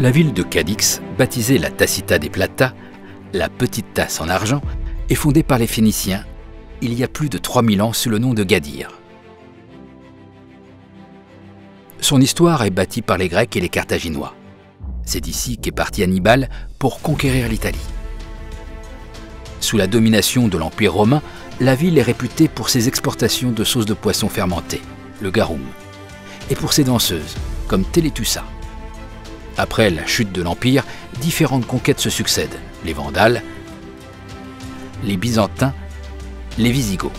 La ville de Cadix, baptisée la Tacita de Plata, la petite tasse en argent, est fondée par les Phéniciens il y a plus de 3000 ans sous le nom de Gadir. Son histoire est bâtie par les Grecs et les Carthaginois. C'est d'ici qu'est parti Hannibal pour conquérir l'Italie. Sous la domination de l'Empire romain, la ville est réputée pour ses exportations de sauces de poisson fermentées, le garum, et pour ses danseuses, comme Télétussa. Après la chute de l'Empire, différentes conquêtes se succèdent, les Vandales, les Byzantins, les Visigoths.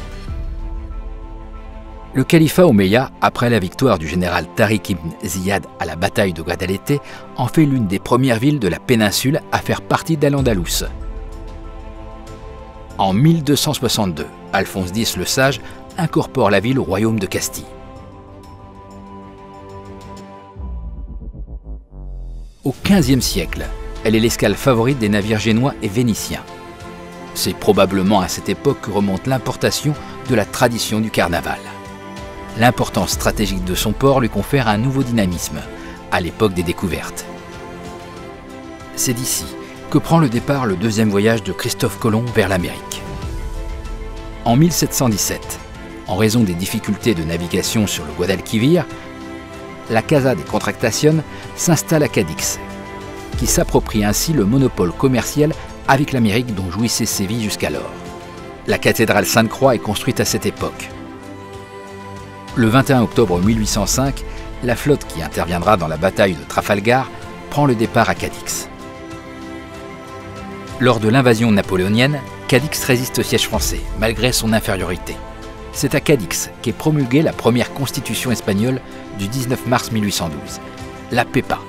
Le califat omeyyade, après la victoire du général Tariq ibn Ziyad à la bataille de Guadalete, en fait l'une des premières villes de la péninsule à faire partie d'Al-Andalus. En 1262, Alphonse X le Sage incorpore la ville au royaume de Castille. Au XVe siècle, elle est l'escale favorite des navires génois et vénitiens. C'est probablement à cette époque que remonte l'importation de la tradition du carnaval. L'importance stratégique de son port lui confère un nouveau dynamisme, à l'époque des découvertes. C'est d'ici que prend le départ le deuxième voyage de Christophe Colomb vers l'Amérique. En 1717, en raison des difficultés de navigation sur le Guadalquivir, la Casa de Contratación s'installe à Cadix, qui s'approprie ainsi le monopole commercial avec l'Amérique dont jouissait Séville jusqu'alors. La cathédrale Sainte-Croix est construite à cette époque. Le 21 octobre 1805, la flotte qui interviendra dans la bataille de Trafalgar prend le départ à Cadix. Lors de l'invasion napoléonienne, Cadix résiste au siège français, malgré son infériorité. C'est à Cadix qu'est promulguée la première constitution espagnole du 19 mars 1812, la PEPA.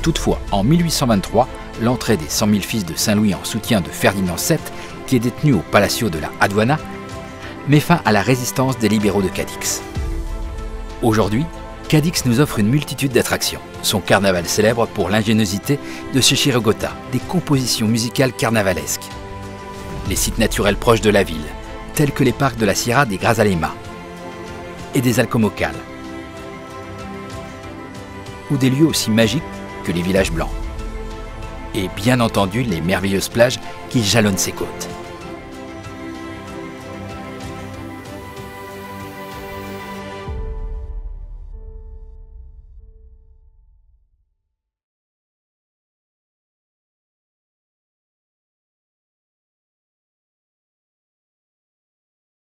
Toutefois, en 1823, l'entrée des 100 000 fils de Saint-Louis en soutien de Ferdinand VII, qui est détenu au Palacio de la Aduana, met fin à la résistance des libéraux de Cadix. Aujourd'hui, Cadix nous offre une multitude d'attractions. Son carnaval célèbre pour l'ingéniosité de ses chirigota, des compositions musicales carnavalesques. Les sites naturels proches de la ville, tels que les parcs de la Sierra des Grazalema et des Alcomocales, ou des lieux aussi magiques que les villages blancs. Et bien entendu, les merveilleuses plages qui jalonnent ses côtes.